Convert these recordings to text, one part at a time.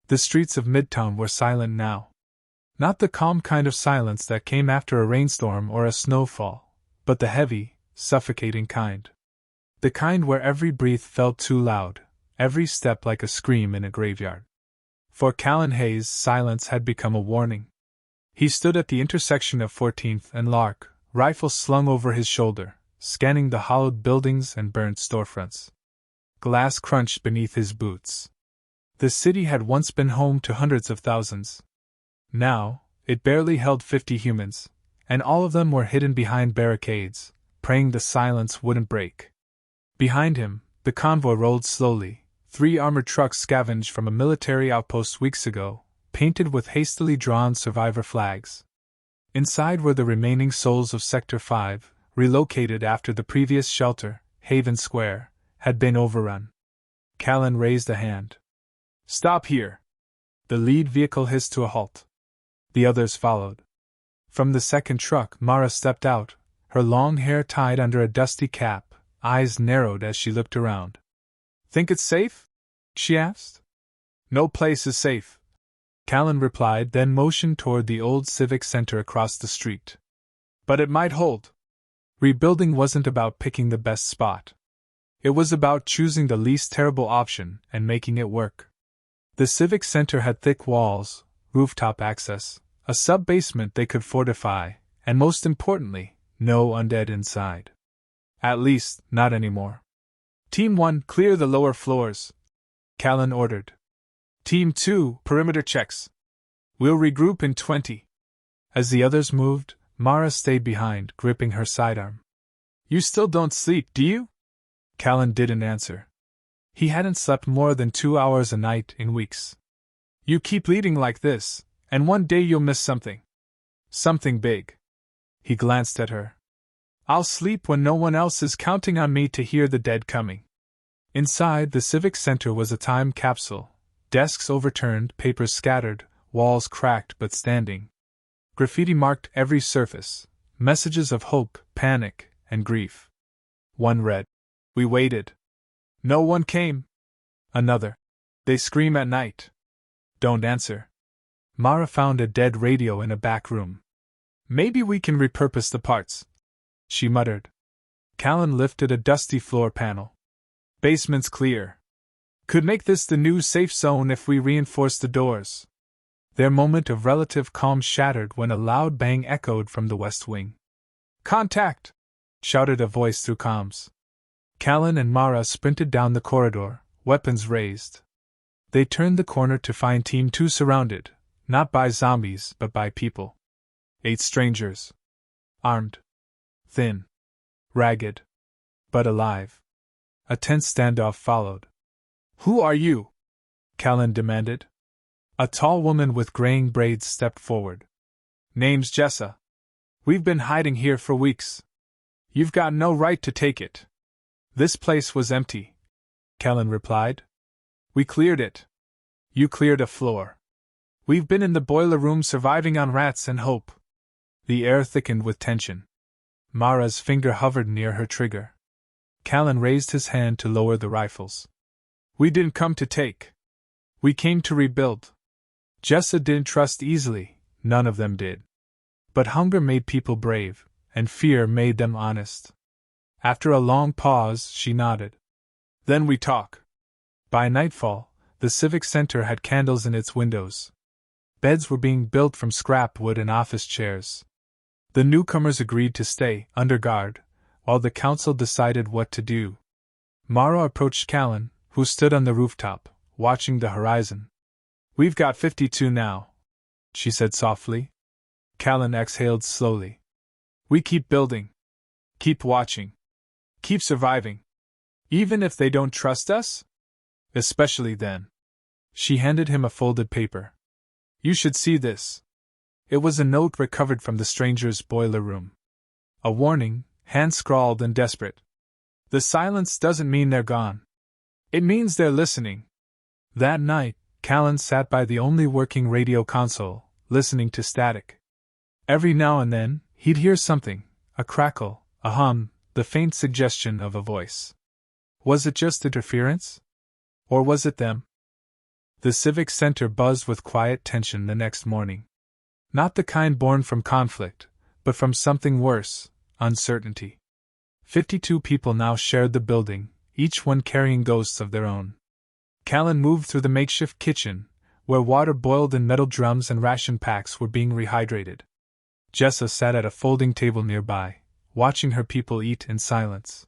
The streets of Midtown were silent now. Not the calm kind of silence that came after a rainstorm or a snowfall, but the heavy, suffocating kind. The kind where every breath felt too loud, every step like a scream in a graveyard. For Callan Hayes, silence had become a warning. He stood at the intersection of 14th and Lark, rifle slung over his shoulder, scanning the hollowed buildings and burnt storefronts. Glass crunched beneath his boots. The city had once been home to hundreds of thousands. Now, it barely held 50 humans, and all of them were hidden behind barricades, praying the silence wouldn't break. Behind him, the convoy rolled slowly, 3 armored trucks scavenged from a military outpost weeks ago, painted with hastily drawn survivor flags. Inside were the remaining souls of Sector 5, relocated after the previous shelter, Haven Square, had been overrun. Callan raised a hand. "Stop here!" The lead vehicle hissed to a halt. The others followed. From the second truck, Mara stepped out, her long hair tied under a dusty cap, eyes narrowed as she looked around. "Think it's safe?" she asked. "No place is safe," Callan replied, then motioned toward the old civic center across the street. "But it might hold." Rebuilding wasn't about picking the best spot. It was about choosing the least terrible option and making it work. The civic center had thick walls, rooftop access, a sub-basement they could fortify, and most importantly, no undead inside. At least, not anymore. "Team 1, clear the lower floors," Callan ordered. "Team 2, perimeter checks. We'll regroup in 20. As the others moved, Mara stayed behind, gripping her sidearm. "You still don't sleep, do you?" Callan didn't answer. He hadn't slept more than 2 hours a night in weeks. "You keep leading like this, and one day you'll miss something. Something big." He glanced at her. "I'll sleep when no one else is counting on me to hear the dead coming." Inside the civic center was a time capsule. Desks overturned, papers scattered, walls cracked but standing. Graffiti marked every surface, messages of hope, panic, and grief. One read, "We waited. No one came." Another, "They scream at night. Don't answer." Mara found a dead radio in a back room. "Maybe we can repurpose the parts," she muttered. Callan lifted a dusty floor panel. "Basement's clear. Could make this the new safe zone if we reinforce the doors." Their moment of relative calm shattered when a loud bang echoed from the west wing. "Contact!" shouted a voice through comms. Callan and Mara sprinted down the corridor, weapons raised. They turned the corner to find Team 2 surrounded, not by zombies but by people. 8 strangers. Armed. Thin. Ragged. But alive. A tense standoff followed. "Who are you?" Callan demanded. A tall woman with graying braids stepped forward. "Name's Jessa. We've been hiding here for weeks. You've got no right to take it." "This place was empty," Callan replied. "We cleared it. You cleared a floor. We've been in the boiler room surviving on rats and hope." The air thickened with tension. Mara's finger hovered near her trigger. Callan raised his hand to lower the rifles. "We didn't come to take. We came to rebuild." Jessa didn't trust easily, none of them did. But hunger made people brave, and fear made them honest. After a long pause, she nodded. "Then we talk." By nightfall, the civic center had candles in its windows. Beds were being built from scrap wood and office chairs. The newcomers agreed to stay, under guard, while the council decided what to do. Mara approached Callan, who stood on the rooftop, watching the horizon. "We've got 52 now," she said softly. Callan exhaled slowly. "We keep building. Keep watching. Keep surviving. Even if they don't trust us? Especially then." She handed him a folded paper. "You should see this." It was a note recovered from the stranger's boiler room. A warning, hand-scrawled and desperate. "The silence doesn't mean they're gone. It means they're listening." That night, Callan sat by the only working radio console, listening to static. Every now and then, he'd hear something, a crackle, a hum, the faint suggestion of a voice. Was it just interference? Or was it them? The civic center buzzed with quiet tension the next morning. Not the kind born from conflict, but from something worse, uncertainty. 52 people now shared the building, each one carrying ghosts of their own. Callan moved through the makeshift kitchen, where water boiled in metal drums and ration packs were being rehydrated. Jessa sat at a folding table nearby, watching her people eat in silence.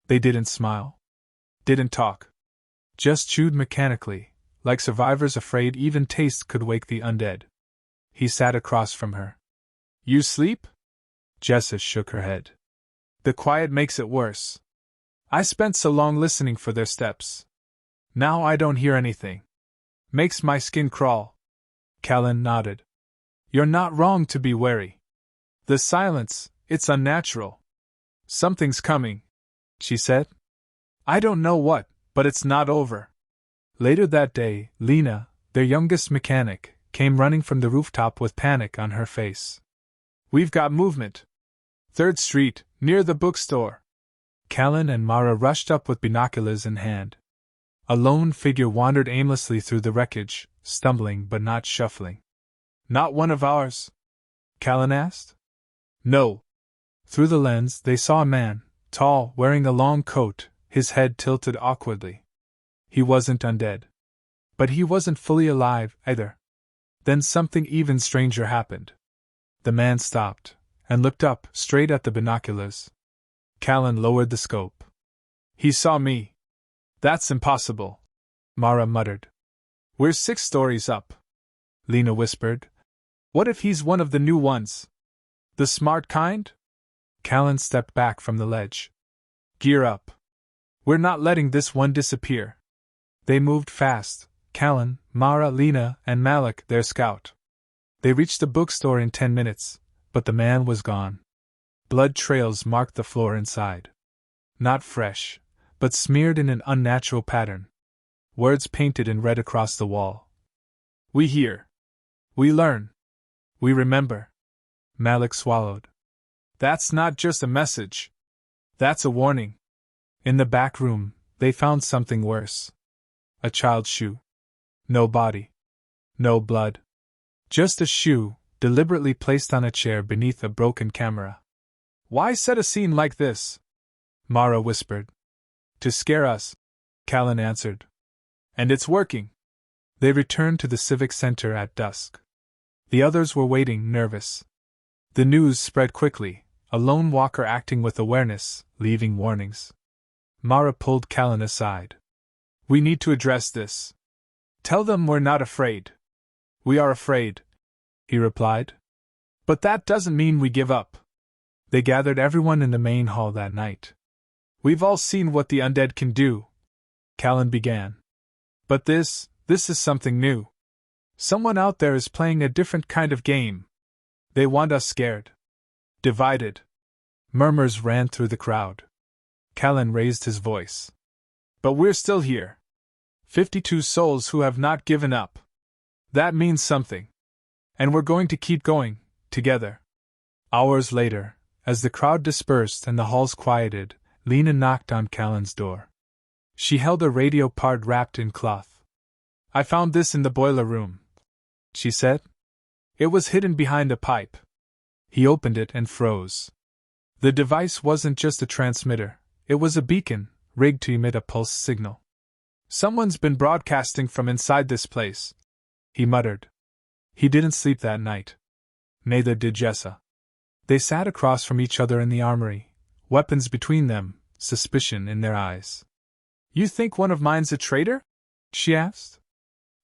They didn't smile. Didn't talk. Just chewed mechanically, like survivors afraid even taste could wake the undead. He sat across from her. You sleep? Jessa shook her head. The quiet makes it worse. I spent so long listening for their steps. Now I don't hear anything. Makes my skin crawl. Callan nodded. You're not wrong to be wary. The silence, it's unnatural. Something's coming, she said. I don't know what, but it's not over. Later that day, Lena, their youngest mechanic, came running from the rooftop with panic on her face. We've got movement. 3rd Street, near the bookstore. Callan and Mara rushed up with binoculars in hand. A lone figure wandered aimlessly through the wreckage, stumbling but not shuffling. Not one of ours? Callan asked. No. Through the lens, they saw a man, tall, wearing a long coat, his head tilted awkwardly. He wasn't undead. But he wasn't fully alive, either. Then something even stranger happened. The man stopped, and looked up, straight at the binoculars. Callan lowered the scope. He saw me. That's impossible, Mara muttered. We're 6 stories up, Lena whispered. What if he's one of the new ones? The smart kind? Callan stepped back from the ledge. Gear up. We're not letting this one disappear. They moved fast, Callan, Mara, Lena, and Malik, their scout. They reached the bookstore in 10 minutes, but the man was gone. Blood trails marked the floor inside. Not fresh, but smeared in an unnatural pattern. Words painted in red across the wall. We hear. We learn. We remember. Malik swallowed. That's not just a message. That's a warning. In the back room, they found something worse. A child's shoe. No body. No blood. Just a shoe, deliberately placed on a chair beneath a broken camera. Why set a scene like this? Mara whispered. To scare us, Callan answered. And it's working. They returned to the civic center at dusk. The others were waiting, nervous. The news spread quickly, a lone walker acting with awareness, leaving warnings. Mara pulled Callan aside. We need to address this. Tell them we're not afraid. We are afraid, he replied. But that doesn't mean we give up. They gathered everyone in the main hall that night. We've all seen what the undead can do, Callan began. But this is something new. Someone out there is playing a different kind of game. They want us scared. Divided. Murmurs ran through the crowd. Callan raised his voice. But we're still here. 52 souls who have not given up. That means something. And we're going to keep going, together. Hours later, as the crowd dispersed and the halls quieted, Lena knocked on Callan's door. She held a radio part wrapped in cloth. I found this in the boiler room, she said. It was hidden behind a pipe. He opened it and froze. The device wasn't just a transmitter, it was a beacon, rigged to emit a pulse signal. Someone's been broadcasting from inside this place, he muttered. He didn't sleep that night. Neither did Jessa. They sat across from each other in the armory, weapons between them, suspicion in their eyes. You think one of mine's a traitor? She asked.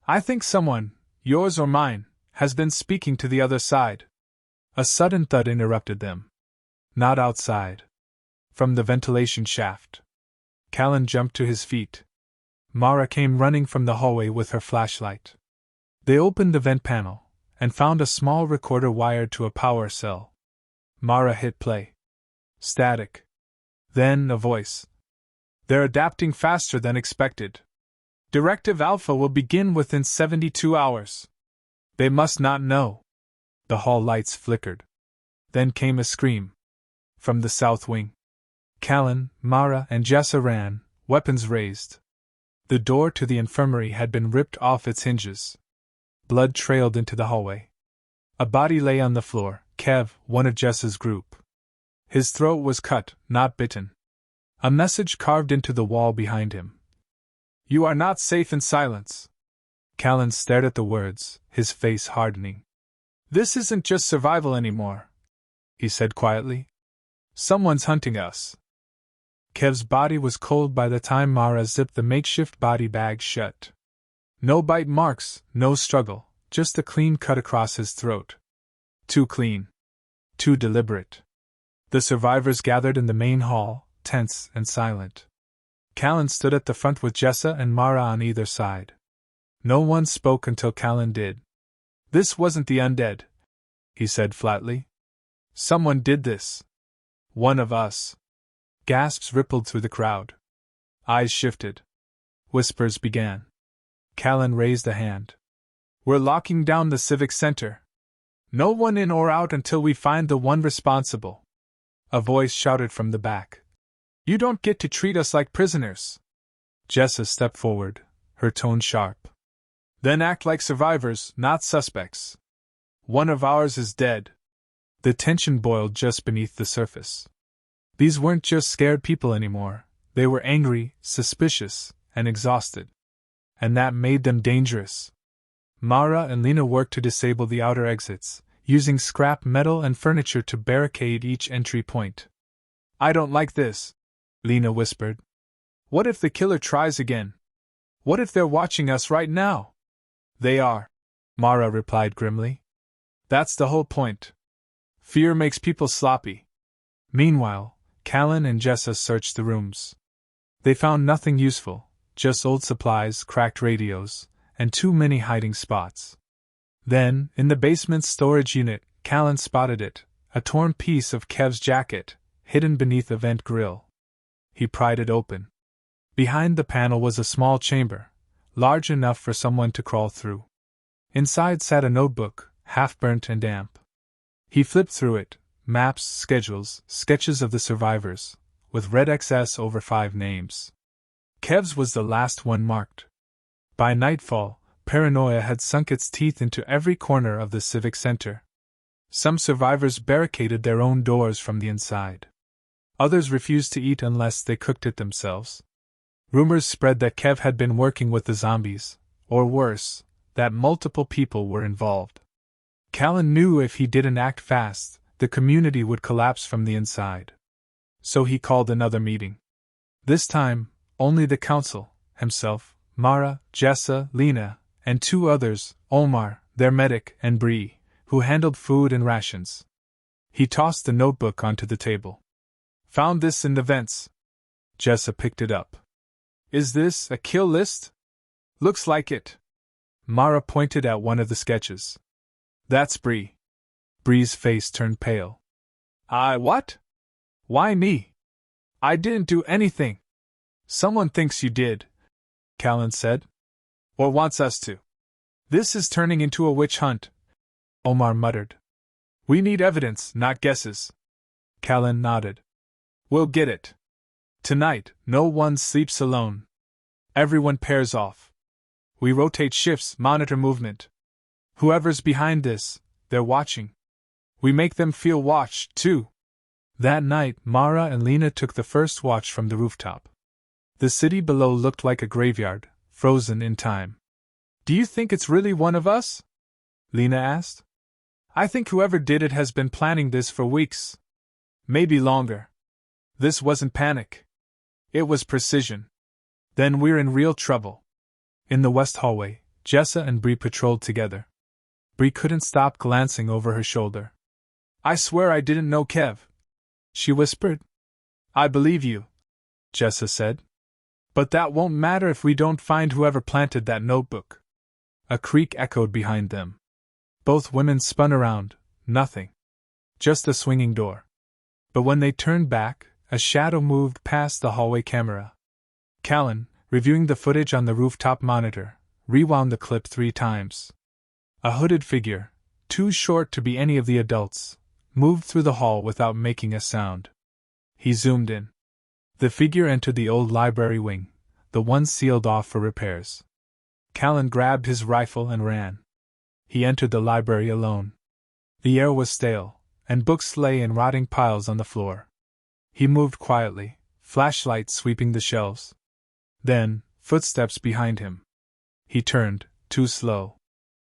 I think someone, yours or mine, has been speaking to the other side. A sudden thud interrupted them. Not outside. From the ventilation shaft. Callan jumped to his feet. Mara came running from the hallway with her flashlight. They opened the vent panel, and found a small recorder wired to a power cell. Mara hit play. Static. Then a voice. They're adapting faster than expected. Directive Alpha will begin within 72 hours. They must not know. The hall lights flickered. Then came a scream. From the south wing. Callan, Mara, and Jessa ran, weapons raised. The door to the infirmary had been ripped off its hinges. Blood trailed into the hallway. A body lay on the floor, Kev, one of Jess's group. His throat was cut, not bitten. A message carved into the wall behind him. "You are not safe in silence." Callan stared at the words, his face hardening. "This isn't just survival anymore," he said quietly. "Someone's hunting us." Kev's body was cold by the time Mara zipped the makeshift body bag shut. No bite marks, no struggle, just a clean cut across his throat. Too clean. Too deliberate. The survivors gathered in the main hall, tense and silent. Callan stood at the front with Jessa and Mara on either side. No one spoke until Callan did. "This wasn't the undead," he said flatly. "Someone did this. One of us." Gasps rippled through the crowd. Eyes shifted. Whispers began. Callan raised a hand. "We're locking down the civic center. No one in or out until we find the one responsible." A voice shouted from the back. "You don't get to treat us like prisoners." Jessa stepped forward, her tone sharp. "Then act like survivors, not suspects. One of ours is dead." The tension boiled just beneath the surface. These weren't just scared people anymore, they were angry, suspicious, and exhausted. And that made them dangerous. Mara and Lena worked to disable the outer exits, using scrap metal and furniture to barricade each entry point. "I don't like this," Lena whispered. "What if the killer tries again? What if they're watching us right now?" "They are," Mara replied grimly. "That's the whole point. Fear makes people sloppy." Meanwhile, Callan and Jessa searched the rooms. They found nothing useful, just old supplies, cracked radios, and too many hiding spots. Then, in the basement's storage unit, Callan spotted it, a torn piece of Kev's jacket, hidden beneath a vent grill. He pried it open. Behind the panel was a small chamber, large enough for someone to crawl through. Inside sat a notebook, half-burnt and damp. He flipped through it, maps, schedules, sketches of the survivors, with red XS over 5 names. Kev's was the last one marked. By nightfall, paranoia had sunk its teeth into every corner of the civic center. Some survivors barricaded their own doors from the inside. Others refused to eat unless they cooked it themselves. Rumors spread that Kev had been working with the zombies, or worse, that multiple people were involved. Callan knew if he didn't act fast, the community would collapse from the inside. So he called another meeting. This time, only the council, himself, Mara, Jessa, Lena, and 2 others, Omar, their medic, and Bree, who handled food and rations. He tossed the notebook onto the table. "Found this in the vents." Jessa picked it up. "Is this a kill list?" "Looks like it." Mara pointed at one of the sketches. "That's Bree." Bree's face turned pale. What? Why me? I didn't do anything." "Someone thinks you did," Callan said. "Or wants us to. This is turning into a witch hunt," Omar muttered. "We need evidence, not guesses." Callan nodded. "We'll get it. Tonight, no one sleeps alone. Everyone pairs off. We rotate shifts, monitor movement. Whoever's behind this, they're watching. We make them feel watched, too." That night, Mara and Lena took the first watch from the rooftop. The city below looked like a graveyard, frozen in time. "Do you think it's really one of us?" Lena asked. "I think whoever did it has been planning this for weeks. Maybe longer. This wasn't panic. It was precision. Then we're in real trouble." In the west hallway, Jessa and Bree patrolled together. Bree couldn't stop glancing over her shoulder. "I swear I didn't know Kev," she whispered. "I believe you," Jessa said. "But that won't matter if we don't find whoever planted that notebook." A creak echoed behind them. Both women spun around, nothing. Just a swinging door. But when they turned back, a shadow moved past the hallway camera. Callan, reviewing the footage on the rooftop monitor, rewound the clip 3 times. A hooded figure, too short to be any of the adults, moved through the hall without making a sound. He zoomed in. The figure entered the old library wing, the one sealed off for repairs. Callan grabbed his rifle and ran. He entered the library alone. The air was stale, and books lay in rotting piles on the floor. He moved quietly, flashlight sweeping the shelves. Then, footsteps behind him. He turned, too slow.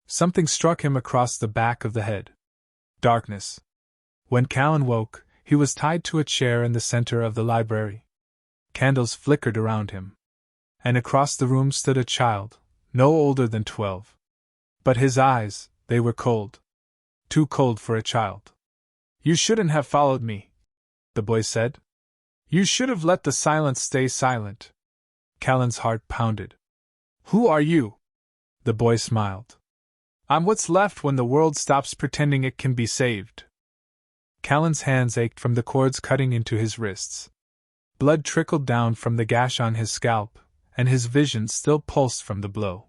Something struck him across the back of the head. Darkness. When Callan woke, he was tied to a chair in the center of the library. Candles flickered around him. And across the room stood a child, no older than 12. But his eyes, they were cold. Too cold for a child. "You shouldn't have followed me," the boy said. "You should have let the silence stay silent." Callan's heart pounded. "Who are you?" The boy smiled. "I'm what's left when the world stops pretending it can be saved." Callan's hands ached from the cords cutting into his wrists. Blood trickled down from the gash on his scalp, and his vision still pulsed from the blow.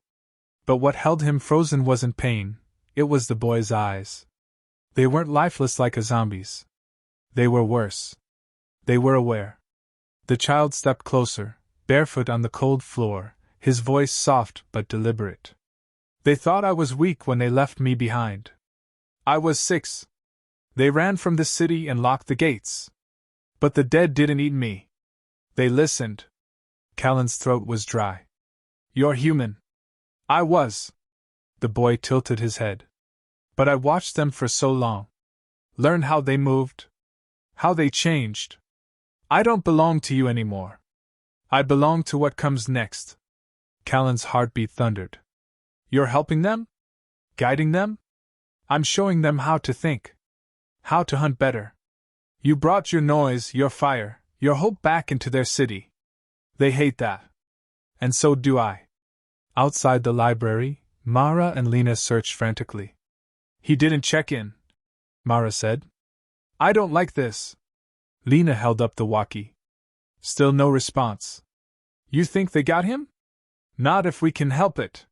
But what held him frozen wasn't pain, it was the boy's eyes. They weren't lifeless like a zombie's. They were worse. They were aware. The child stepped closer, barefoot on the cold floor, his voice soft but deliberate. "They thought I was weak when they left me behind. I was 6. They ran from the city and locked the gates. But the dead didn't eat me. They listened." Callan's throat was dry. "You're human." "I was." The boy tilted his head. "But I watched them for so long. Learned how they moved. How they changed. I don't belong to you anymore. I belong to what comes next." Callan's heartbeat thundered. "You're helping them? Guiding them?" "I'm showing them how to think. How to hunt better. You brought your noise, your fire, your hope back into their city. They hate that. And so do I." Outside the library, Mara and Lena searched frantically. "He didn't check in," Mara said. "I don't like this." Lena held up the walkie. Still no response. "You think they got him?" "Not if we can help it."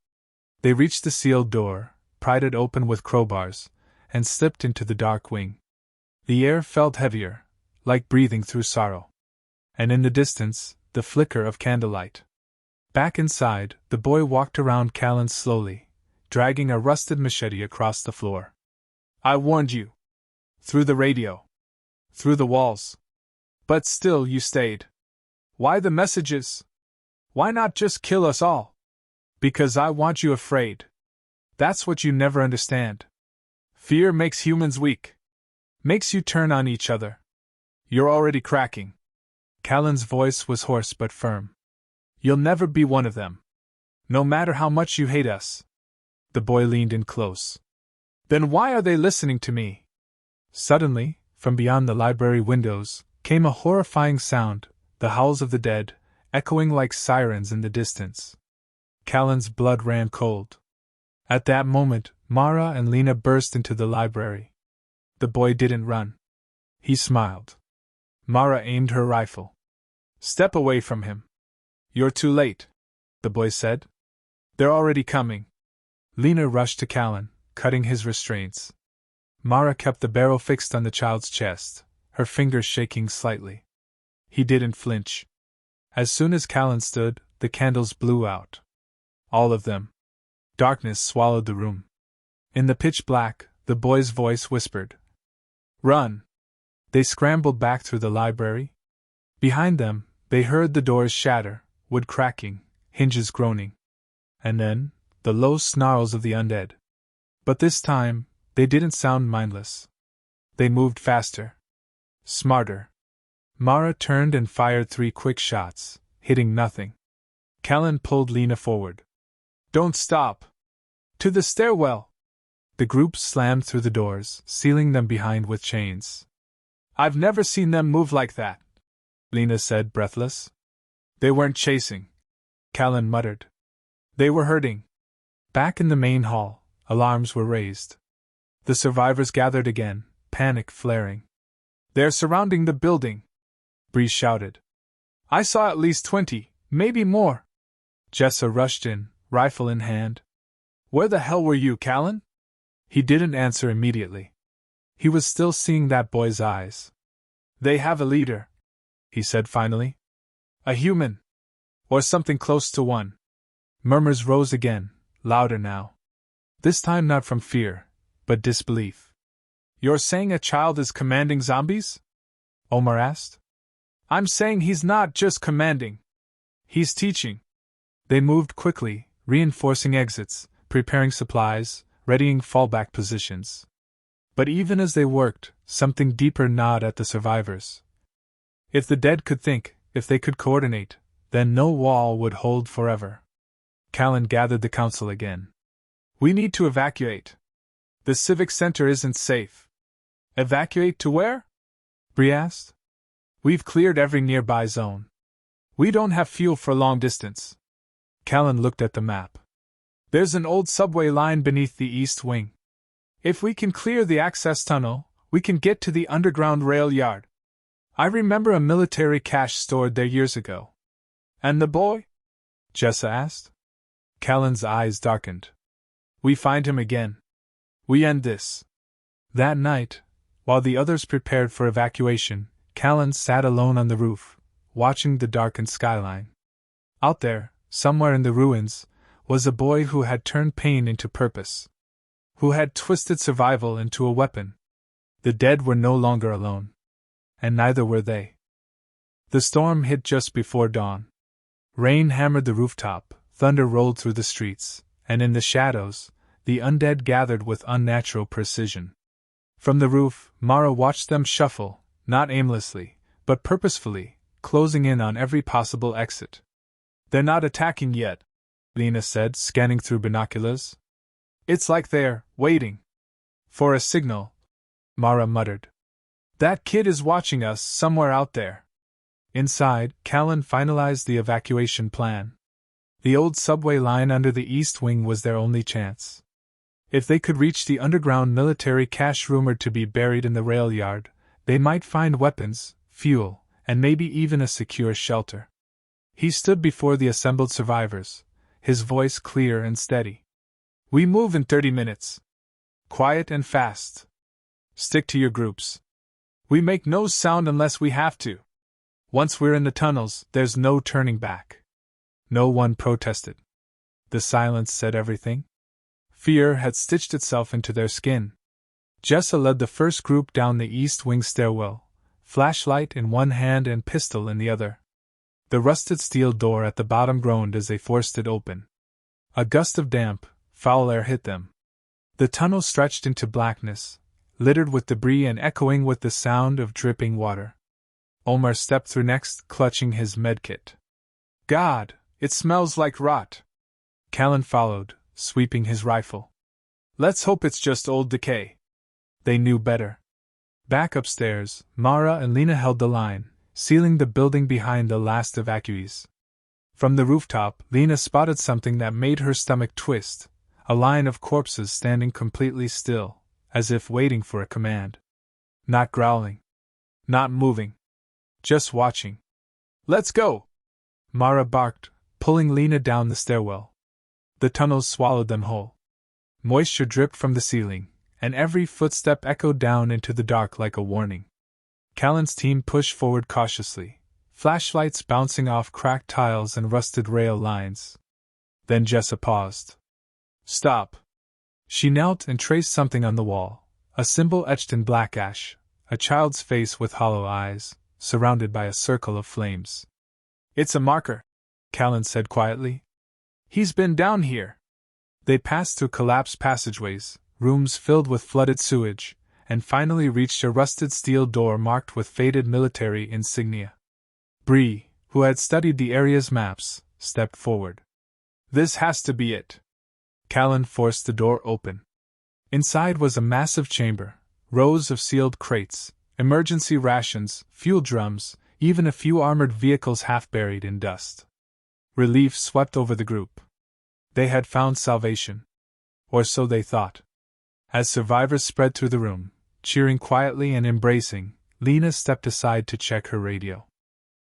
They reached the sealed door, pried it open with crowbars, and slipped into the dark wing. The air felt heavier, like breathing through sorrow. And in the distance, the flicker of candlelight. Back inside, the boy walked around Callan slowly, dragging a rusted machete across the floor. "I warned you. Through the radio. Through the walls. But still you stayed. Why the messages? Why not just kill us all?" "Because I want you afraid. That's what you never understand. Fear makes humans weak. Makes you turn on each other. You're already cracking." Callan's voice was hoarse but firm. "You'll never be one of them. No matter how much you hate us." The boy leaned in close. "Then why are they listening to me?" Suddenly, from beyond the library windows, came a horrifying sound, the howls of the dead, echoing like sirens in the distance. Callan's blood ran cold. At that moment, Mara and Lena burst into the library. The boy didn't run. He smiled. Mara aimed her rifle. "Step away from him." "You're too late," the boy said. "They're already coming." Lena rushed to Callan, cutting his restraints. Mara kept the barrel fixed on the child's chest, her fingers shaking slightly. He didn't flinch. As soon as Callan stood, the candles blew out. All of them. Darkness swallowed the room. In the pitch black, the boy's voice whispered, "Run!" They scrambled back through the library. Behind them, they heard the doors shatter, wood cracking, hinges groaning. And then, the low snarls of the undead. But this time, they didn't sound mindless. They moved faster. Smarter. Mara turned and fired 3 quick shots, hitting nothing. Callan pulled Lena forward. "Don't stop! To the stairwell!" The group slammed through the doors, sealing them behind with chains. "I've never seen them move like that," Lena said, breathless. "They weren't chasing," Callan muttered. "They were hurting." Back in the main hall, alarms were raised. The survivors gathered again, panic flaring. "They're surrounding the building," Bree shouted. "I saw at least 20, maybe more." Jessa rushed in, rifle in hand. "Where the hell were you, Callan?" He didn't answer immediately. He was still seeing that boy's eyes. "They have a leader," he said finally. "A human. Or something close to one. Murmurs rose again, louder now. This time not from fear, but disbelief. You're saying a child is commanding zombies? Omar asked. I'm saying he's not just commanding. He's teaching. They moved quickly, reinforcing exits, preparing supplies, readying fallback positions. But even as they worked, something deeper gnawed at the survivors. If the dead could think, if they could coordinate, then no wall would hold forever. Callan gathered the council again. We need to evacuate. The civic center isn't safe. Evacuate to where? Bree asked. We've cleared every nearby zone. We don't have fuel for long distance. Callan looked at the map. There's an old subway line beneath the east wing. If we can clear the access tunnel, we can get to the underground rail yard. I remember a military cache stored there years ago. And the boy? Jessa asked. Callan's eyes darkened. We find him again. We end this. That night, while the others prepared for evacuation, Callan sat alone on the roof, watching the darkened skyline. Out there, somewhere in the ruins, was a boy who had turned pain into purpose. Who had twisted survival into a weapon. The dead were no longer alone. And neither were they. The storm hit just before dawn. Rain hammered the rooftop, thunder rolled through the streets, and in the shadows, the undead gathered with unnatural precision. From the roof, Mara watched them shuffle, not aimlessly, but purposefully, closing in on every possible exit. They're not attacking yet, Lena said, scanning through binoculars. It's like they're waiting for a signal, Mara muttered. That kid is watching us somewhere out there. Inside, Callan finalized the evacuation plan. The old subway line under the east wing was their only chance. If they could reach the underground military cache rumored to be buried in the rail yard, they might find weapons, fuel, and maybe even a secure shelter. He stood before the assembled survivors, his voice clear and steady. We move in 30 minutes. Quiet and fast. Stick to your groups. We make no sound unless we have to. Once we're in the tunnels, there's no turning back. No one protested. The silence said everything. Fear had stitched itself into their skin. Jessa led the first group down the east wing stairwell, flashlight in one hand and pistol in the other. The rusted steel door at the bottom groaned as they forced it open. A gust of damp, foul air hit them. The tunnel stretched into blackness, littered with debris and echoing with the sound of dripping water. Omar stepped through next, clutching his medkit. God, it smells like rot. Callan followed, sweeping his rifle. Let's hope it's just old decay. They knew better. Back upstairs, Mara and Lena held the line, sealing the building behind the last evacuees. From the rooftop, Lena spotted something that made her stomach twist, a line of corpses standing completely still, as if waiting for a command. Not growling. Not moving. Just watching. Let's go! Mara barked, pulling Lena down the stairwell. The tunnels swallowed them whole. Moisture dripped from the ceiling, and every footstep echoed down into the dark like a warning. Callan's team pushed forward cautiously, flashlights bouncing off cracked tiles and rusted rail lines. Then Jessa paused. Stop! She knelt and traced something on the wall, a symbol etched in black ash, a child's face with hollow eyes, surrounded by a circle of flames. It's a marker, Callan said quietly. He's been down here. They passed through collapsed passageways, rooms filled with flooded sewage, and finally reached a rusted steel door marked with faded military insignia. Bree, who had studied the area's maps, stepped forward. This has to be it. Callan forced the door open. Inside was a massive chamber, rows of sealed crates, emergency rations, fuel drums, even a few armored vehicles half buried in dust. Relief swept over the group. They had found salvation. Or so they thought. As survivors spread through the room, cheering quietly and embracing, Lena stepped aside to check her radio.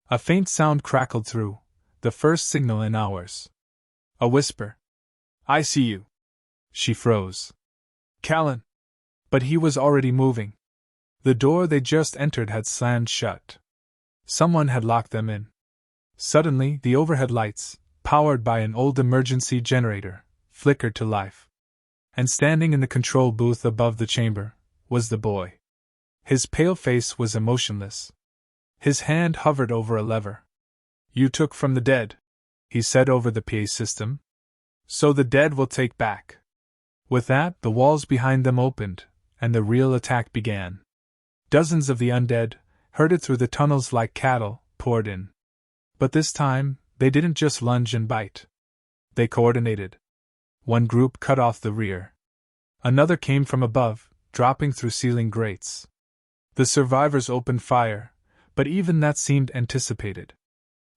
A faint sound crackled through, the first signal in hours. A whisper. I see you. She froze. Callan. But he was already moving. The door they just entered had slammed shut. Someone had locked them in. Suddenly, the overhead lights, powered by an old emergency generator, flickered to life. And standing in the control booth above the chamber was the boy. His pale face was emotionless. His hand hovered over a lever. "You took from the dead," he said over the PA system. "So the dead will take back." With that, the walls behind them opened, and the real attack began. Dozens of the undead, herded through the tunnels like cattle, poured in. But this time, they didn't just lunge and bite. They coordinated. One group cut off the rear. Another came from above, dropping through ceiling grates. The survivors opened fire, but even that seemed anticipated.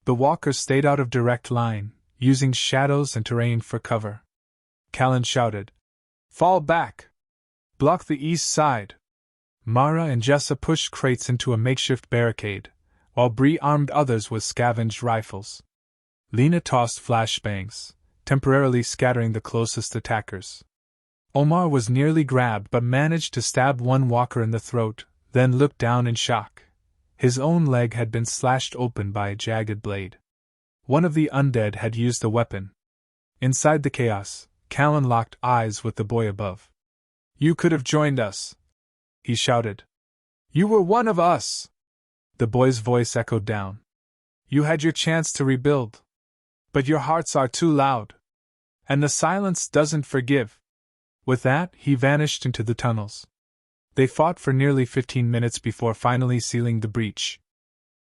The walkers stayed out of direct line, using shadows and terrain for cover. Callan shouted, "Fall back! Block the east side!" Mara and Jessa pushed crates into a makeshift barricade, while Bree armed others with scavenged rifles. Lena tossed flashbangs, temporarily scattering the closest attackers. Omar was nearly grabbed but managed to stab one walker in the throat, then looked down in shock. His own leg had been slashed open by a jagged blade. One of the undead had used a weapon. Inside the chaos, Callan locked eyes with the boy above. "You could have joined us," he shouted. "You were one of us!" The boy's voice echoed down. "You had your chance to rebuild. But your hearts are too loud. And the silence doesn't forgive." With that, he vanished into the tunnels. They fought for nearly 15 minutes before finally sealing the breach.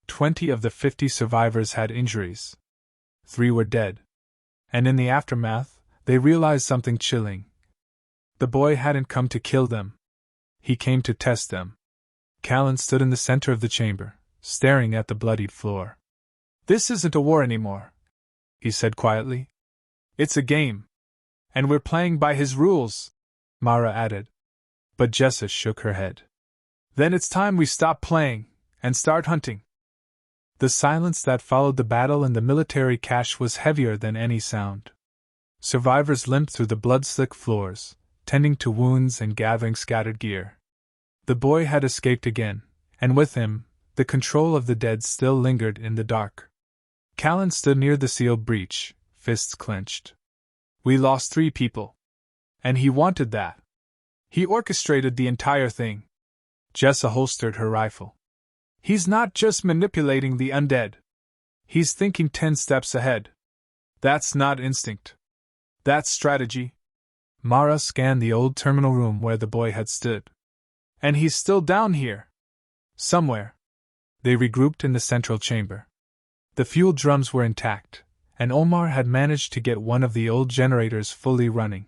20 of the 50 survivors had injuries. 3 were dead. And in the aftermath, they realized something chilling. The boy hadn't come to kill them. He came to test them. Callan stood in the center of the chamber, staring at the bloodied floor. "This isn't a war anymore," he said quietly. "It's a game. And we're playing by his rules," Mara added. But Jessa shook her head. "Then it's time we stop playing and start hunting." The silence that followed the battle in the military cache was heavier than any sound. Survivors limped through the blood-slick floors, tending to wounds and gathering scattered gear. The boy had escaped again, and with him, the control of the dead still lingered in the dark. Callan stood near the sealed breach, fists clenched. "We lost 3 people. And he wanted that. He orchestrated the entire thing." Jessa holstered her rifle. "He's not just manipulating the undead. He's thinking 10 steps ahead. That's not instinct. That's strategy." Mara scanned the old terminal room where the boy had stood. "And he's still down here. Somewhere." They regrouped in the central chamber. The fuel drums were intact, and Omar had managed to get one of the old generators fully running.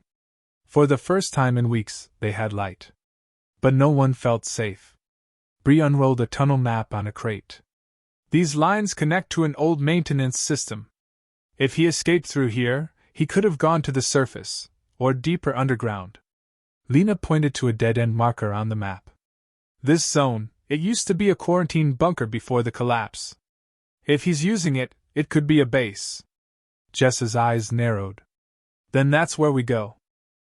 For the first time in weeks, they had light. But no one felt safe. Bree unrolled a tunnel map on a crate. "These lines connect to an old maintenance system. If he escaped through here, he could have gone to the surface, or deeper underground." Lena pointed to a dead-end marker on the map. "This zone, it used to be a quarantine bunker before the collapse. If he's using it, it could be a base." Jessa's eyes narrowed. "Then that's where we go.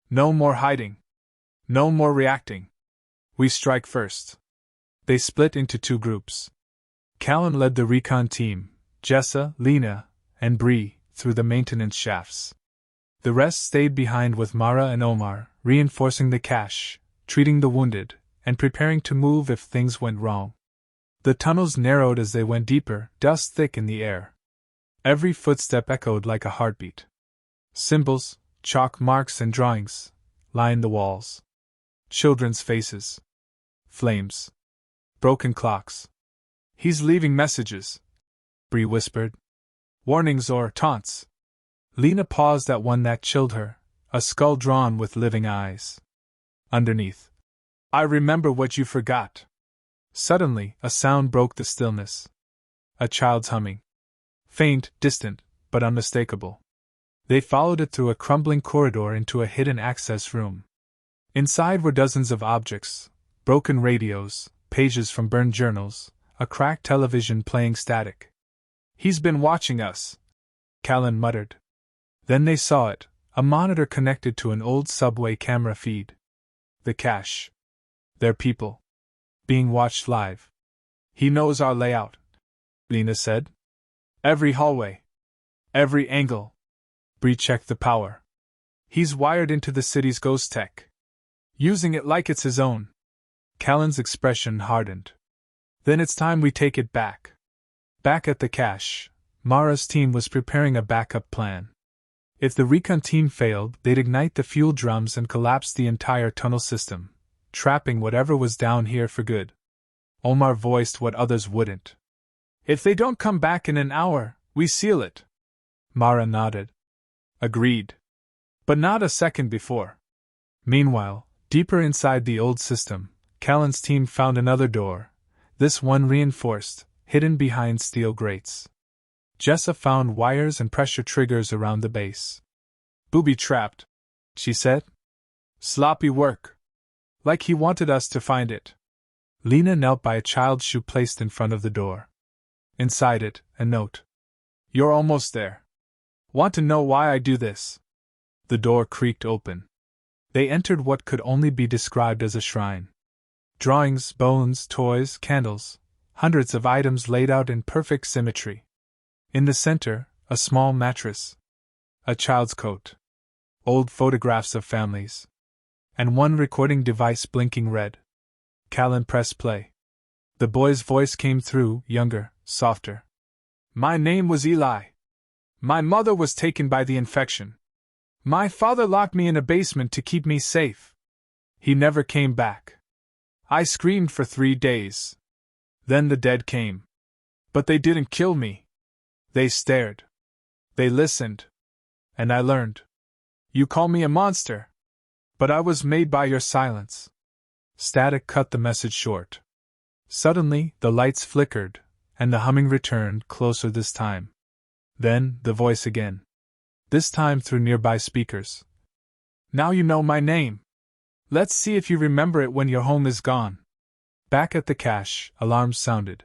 No more hiding. No more reacting. We strike first." They split into 2 groups. Callan led the recon team, Jessa, Lena, and Bree, through the maintenance shafts. The rest stayed behind with Mara and Omar, reinforcing the cache, treating the wounded, and preparing to move if things went wrong. The tunnels narrowed as they went deeper, dust thick in the air. Every footstep echoed like a heartbeat. Symbols, chalk marks and drawings lined the walls. Children's faces. Flames. Broken clocks. "He's leaving messages," Bree whispered. "Warnings or taunts." Lena paused at one that chilled her, a skull drawn with living eyes. Underneath. "I remember what you forgot." Suddenly, a sound broke the stillness. A child's humming. Faint, distant, but unmistakable. They followed it through a crumbling corridor into a hidden access room. Inside were dozens of objects, broken radios, pages from burned journals, a cracked television playing static. "He's been watching us," Callan muttered. Then they saw it, a monitor connected to an old subway camera feed. The cache. Their people. Being watched live. "He knows our layout," Lena said. Every hallway. Every angle. Bree checked the power. He's wired into the city's ghost tech. Using it like it's his own. Callan's expression hardened. Then it's time we take it back. Back at the cache, Mara's team was preparing a backup plan. If the recon team failed, they'd ignite the fuel drums and collapse the entire tunnel system, trapping whatever was down here for good. Omar voiced what others wouldn't. If they don't come back in an hour, we seal it. Mara nodded. Agreed. But not a second before. Meanwhile, deeper inside the old system, Callan's team found another door, this one reinforced, hidden behind steel grates. Jessa found wires and pressure triggers around the base. Booby-trapped, she said. Sloppy work. Like he wanted us to find it. Lena knelt by a child's shoe placed in front of the door. Inside it, a note. You're almost there. Want to know why I do this? The door creaked open. They entered what could only be described as a shrine. Drawings, bones, toys, candles, hundreds of items laid out in perfect symmetry. In the center, a small mattress. A child's coat. Old photographs of families. And one recording device blinking red. Callan pressed play. The boy's voice came through, younger, softer. My name was Eli. My mother was taken by the infection. My father locked me in a basement to keep me safe. He never came back. I screamed for 3 days. Then the dead came. But they didn't kill me. They stared. They listened. And I learned. You call me a monster. But I was made by your silence. Static cut the message short. Suddenly, the lights flickered, and the humming returned, closer this time. Then, the voice again. This time through nearby speakers. Now you know my name. Let's see if you remember it when your home is gone. Back at the cache, alarms sounded.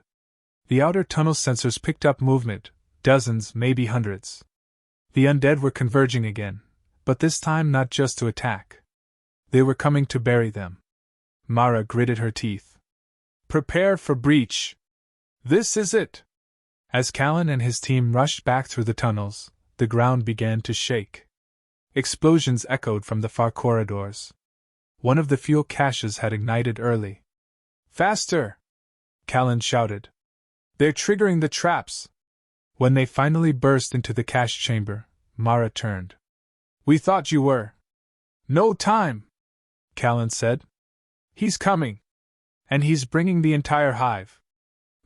The outer tunnel sensors picked up movement, dozens, maybe hundreds. The undead were converging again, but this time not just to attack. They were coming to bury them. Mara gritted her teeth. Prepare for breach. This is it. As Callan and his team rushed back through the tunnels, the ground began to shake. Explosions echoed from the far corridors. One of the fuel caches had ignited early. Faster! Callan shouted. They're triggering the traps. When they finally burst into the cache chamber, Mara turned. We thought you were. No time, Callan said. He's coming. And he's bringing the entire hive.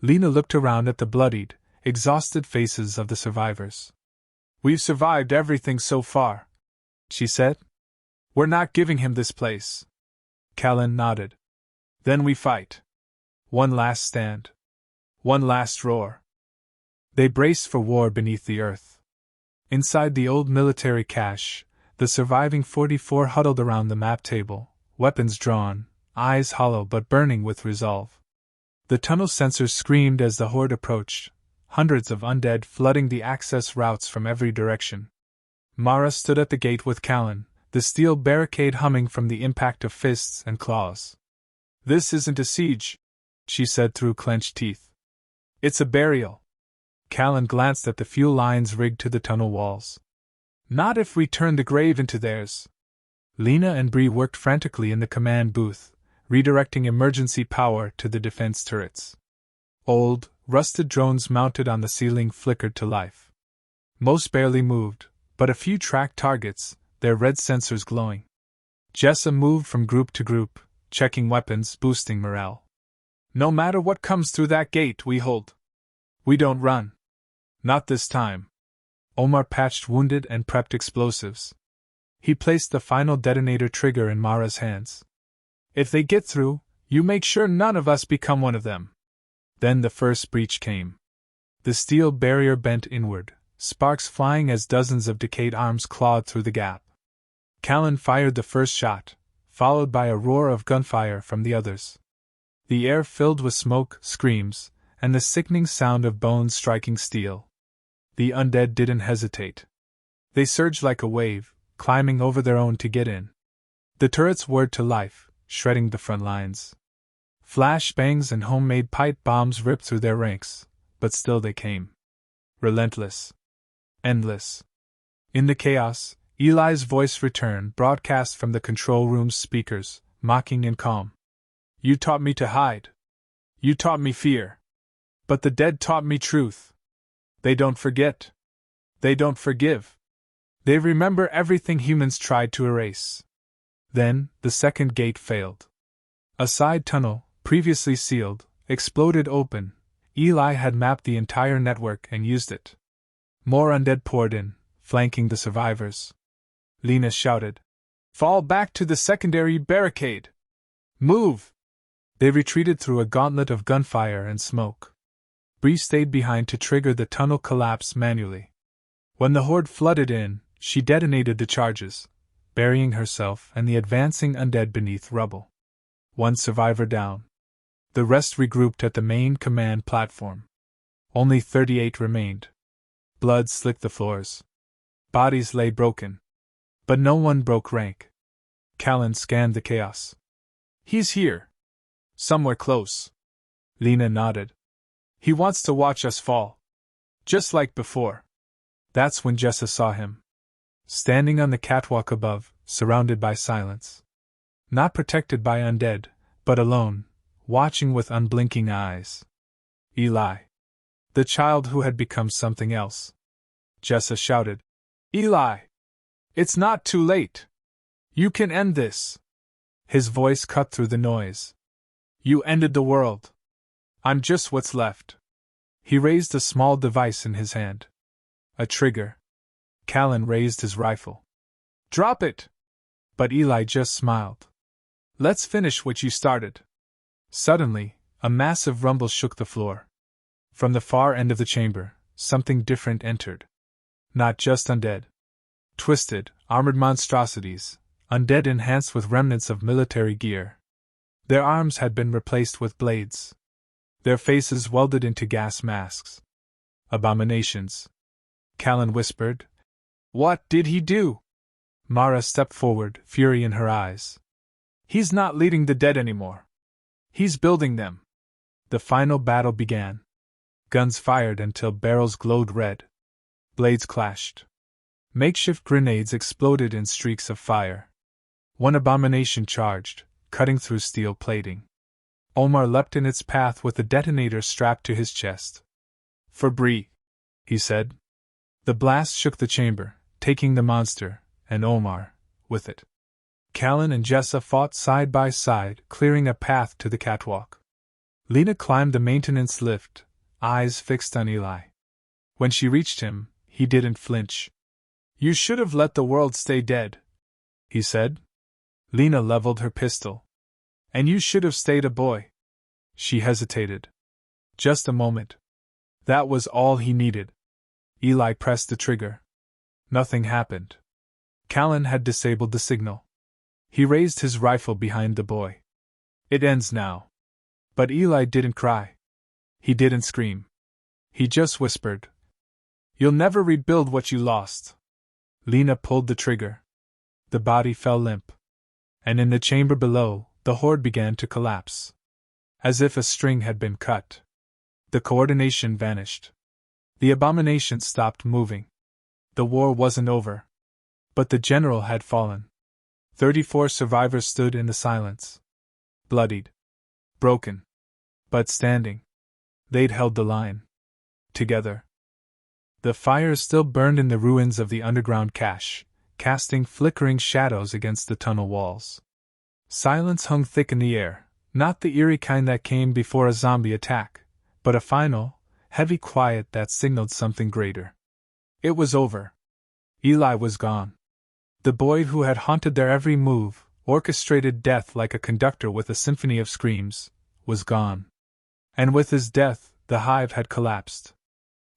Lena looked around at the bloodied, exhausted faces of the survivors. We've survived everything so far, she said. We're not giving him this place. Callan nodded. Then we fight. One last stand. One last roar. They braced for war beneath the earth. Inside the old military cache, the surviving 44 huddled around the map table, weapons drawn, eyes hollow but burning with resolve. The tunnel sensors screamed as the horde approached, hundreds of undead flooding the access routes from every direction. Mara stood at the gate with Callan, the steel barricade humming from the impact of fists and claws. This isn't a siege, she said through clenched teeth. It's a burial. Callan glanced at the fuel lines rigged to the tunnel walls. Not if we turn the grave into theirs. Lena and Bree worked frantically in the command booth, redirecting emergency power to the defense turrets. Old, rusted drones mounted on the ceiling flickered to life. Most barely moved, but a few tracked targets, their red sensors glowing. Jessa moved from group to group, checking weapons, boosting morale. No matter what comes through that gate, we hold. We don't run. Not this time. Omar patched wounded and prepped explosives. He placed the final detonator trigger in Mara's hands. If they get through, you make sure none of us become one of them. Then the first breach came. The steel barrier bent inward, sparks flying as dozens of decayed arms clawed through the gap. Callan fired the first shot, followed by a roar of gunfire from the others. The air filled with smoke, screams, and the sickening sound of bones striking steel. The undead didn't hesitate. They surged like a wave, climbing over their own to get in. The turrets whirred to life, shredding the front lines. Flash bangs and homemade pipe bombs ripped through their ranks, but still they came. Relentless. Endless. In the chaos, Eli's voice returned, broadcast from the control room's speakers, mocking and calm. You taught me to hide. You taught me fear. But the dead taught me truth. They don't forget. They don't forgive. They remember everything humans tried to erase. Then, the second gate failed. A side tunnel, previously sealed, exploded open. Eli had mapped the entire network and used it. More undead poured in, flanking the survivors. Lena shouted, "Fall back to the secondary barricade! Move!" They retreated through a gauntlet of gunfire and smoke. Bree stayed behind to trigger the tunnel collapse manually. When the horde flooded in, she detonated the charges, burying herself and the advancing undead beneath rubble. One survivor down. The rest regrouped at the main command platform. Only 38 remained. Blood slicked the floors. Bodies lay broken. But no one broke rank. Callan scanned the chaos. "He's here. Somewhere close." Lena nodded. "He wants to watch us fall. Just like before." That's when Jessa saw him. Standing on the catwalk above, surrounded by silence. Not protected by undead, but alone, watching with unblinking eyes. Eli. The child who had become something else. Jessa shouted, "Eli! It's not too late. You can end this." His voice cut through the noise. "You ended the world. I'm just what's left." He raised a small device in his hand. A trigger. Callan raised his rifle. "Drop it!" But Eli just smiled. "Let's finish what you started." Suddenly, a massive rumble shook the floor. From the far end of the chamber, something different entered. Not just undead. Twisted, armored monstrosities, undead enhanced with remnants of military gear. Their arms had been replaced with blades. Their faces welded into gas masks. Abominations. Callan whispered. "What did he do?" Mara stepped forward, fury in her eyes. "He's not leading the dead anymore. He's building them." The final battle began. Guns fired until barrels glowed red. Blades clashed. Makeshift grenades exploded in streaks of fire. One abomination charged, cutting through steel plating. Omar leapt in its path with the detonator strapped to his chest. "For Bree," he said. The blast shook the chamber, taking the monster, and Omar, with it. Callan and Jessa fought side by side, clearing a path to the catwalk. Lena climbed the maintenance lift, eyes fixed on Eli. When she reached him, he didn't flinch. "You should have let the world stay dead," he said. Lena leveled her pistol. "And you should have stayed a boy." She hesitated. Just a moment. That was all he needed. Eli pressed the trigger. Nothing happened. Callan had disabled the signal. He raised his rifle behind the boy. "It ends now." But Eli didn't cry. He didn't scream. He just whispered, "You'll never rebuild what you lost." Lena pulled the trigger. The body fell limp. And in the chamber below, the horde began to collapse. As if a string had been cut. The coordination vanished. The abomination stopped moving. The war wasn't over. But the general had fallen. 34 survivors stood in the silence. Bloodied. Broken. But standing. They'd held the line. Together. The fires still burned in the ruins of the underground cache, casting flickering shadows against the tunnel walls. Silence hung thick in the air, not the eerie kind that came before a zombie attack, but a final, heavy quiet that signaled something greater. It was over. Eli was gone. The boy who had haunted their every move, orchestrated death like a conductor with a symphony of screams, was gone. And with his death, the hive had collapsed.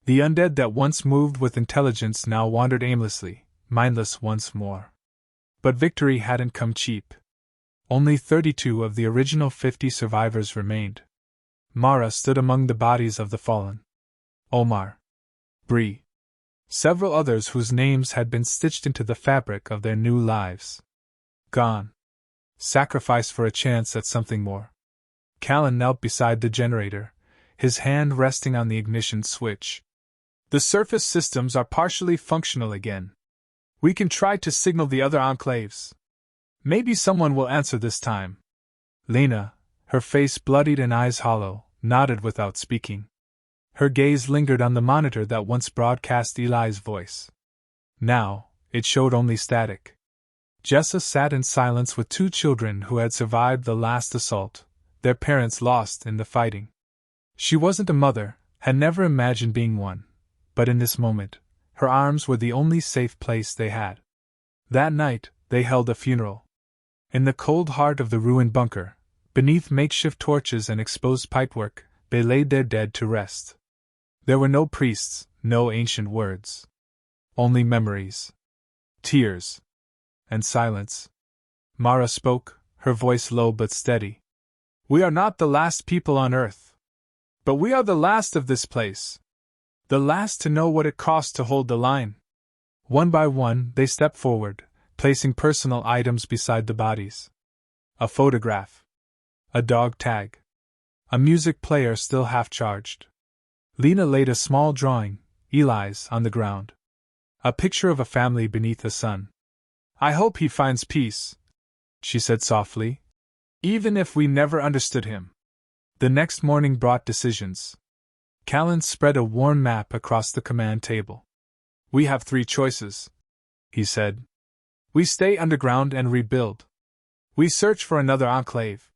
The undead that once moved with intelligence now wandered aimlessly, mindless once more. But victory hadn't come cheap. Only 32 of the original 50 survivors remained. Mara stood among the bodies of the fallen. Omar. Bree. Several others whose names had been stitched into the fabric of their new lives. Gone. Sacrificed for a chance at something more. Callan knelt beside the generator, his hand resting on the ignition switch. The surface systems are partially functional again. We can try to signal the other enclaves. Maybe someone will answer this time. Lena, her face bloodied and eyes hollow, nodded without speaking. Her gaze lingered on the monitor that once broadcast Eli's voice. Now, it showed only static. Jessa sat in silence with two children who had survived the last assault, their parents lost in the fighting. She wasn't a mother, had never imagined being one, but in this moment, her arms were the only safe place they had. That night, they held a funeral. In the cold heart of the ruined bunker, beneath makeshift torches and exposed pipework, they laid their dead to rest. There were no priests, no ancient words. Only memories. Tears. And silence. Mara spoke, her voice low but steady. We are not the last people on Earth. But we are the last of this place. The last to know what it costs to hold the line. One by one, they stepped forward, placing personal items beside the bodies. A photograph. A dog tag. A music player still half charged. Lena laid a small drawing, Eli's, on the ground. A picture of a family beneath the sun. I hope he finds peace, she said softly, even if we never understood him. The next morning brought decisions. Callan spread a worn map across the command table. We have 3 choices, he said. We stay underground and rebuild. We search for another enclave.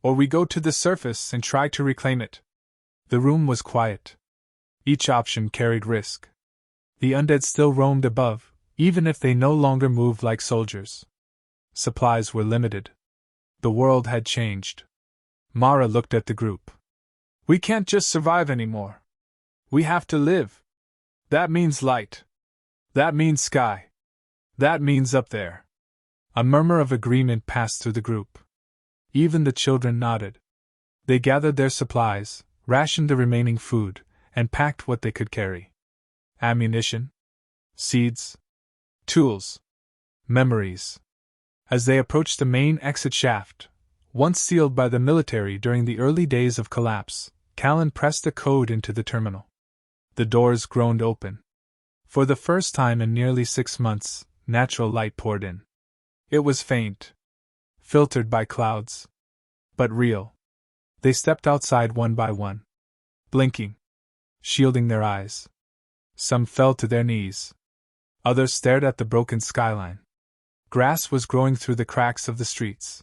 Or we go to the surface and try to reclaim it. The room was quiet. Each option carried risk. The undead still roamed above, even if they no longer moved like soldiers. Supplies were limited. The world had changed. Mara looked at the group. We can't just survive anymore. We have to live. That means light. That means sky. That means up there. A murmur of agreement passed through the group. Even the children nodded. They gathered their supplies, rationed the remaining food, and packed what they could carry. Ammunition, seeds, tools, memories. As they approached the main exit shaft, once sealed by the military during the early days of collapse, Callan pressed a code into the terminal. The doors groaned open. For the first time in nearly 6 months, natural light poured in. It was faint, filtered by clouds, but real. They stepped outside one by one, blinking, shielding their eyes. Some fell to their knees. Others stared at the broken skyline. Grass was growing through the cracks of the streets.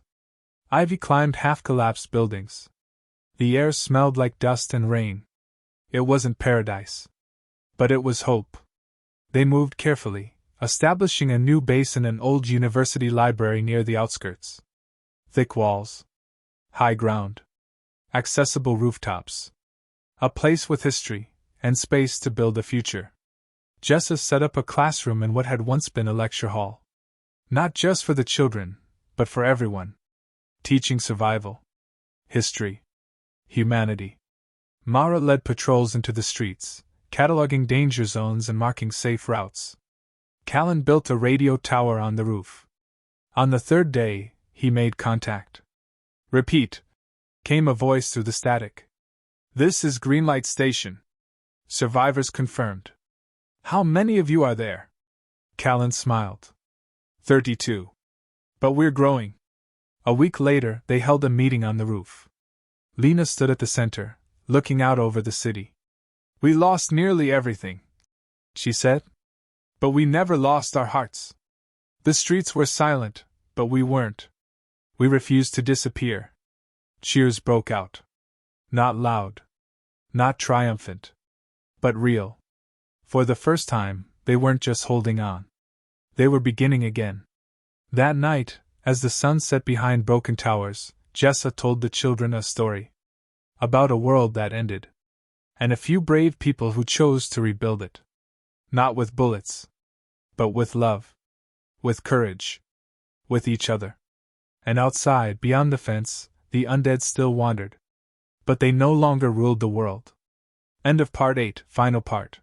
Ivy climbed half-collapsed buildings. The air smelled like dust and rain. It wasn't paradise. But it was hope. They moved carefully, establishing a new base in an old university library near the outskirts. Thick walls. High ground. Accessible rooftops. A place with history, and space to build a future. Jessa set up a classroom in what had once been a lecture hall. Not just for the children, but for everyone. Teaching survival. History. Humanity. Mara led patrols into the streets, cataloging danger zones and marking safe routes. Callan built a radio tower on the roof. On the 3rd day, he made contact. Repeat, came a voice through the static. This is Greenlight Station. Survivors confirmed. How many of you are there? Callan smiled. 32. But we're growing. A week later, they held a meeting on the roof. Lena stood at the center, looking out over the city. We lost nearly everything, she said. But we never lost our hearts. The streets were silent, but we weren't. We refused to disappear. Cheers broke out. Not loud. Not triumphant. But real. For the first time, they weren't just holding on. They were beginning again. That night, as the sun set behind broken towers, Jessa told the children a story. About a world that ended. And a few brave people who chose to rebuild it. Not with bullets. But with love. With courage. With each other. And outside, beyond the fence, the undead still wandered. But they no longer ruled the world. End of Part 8, Final Part.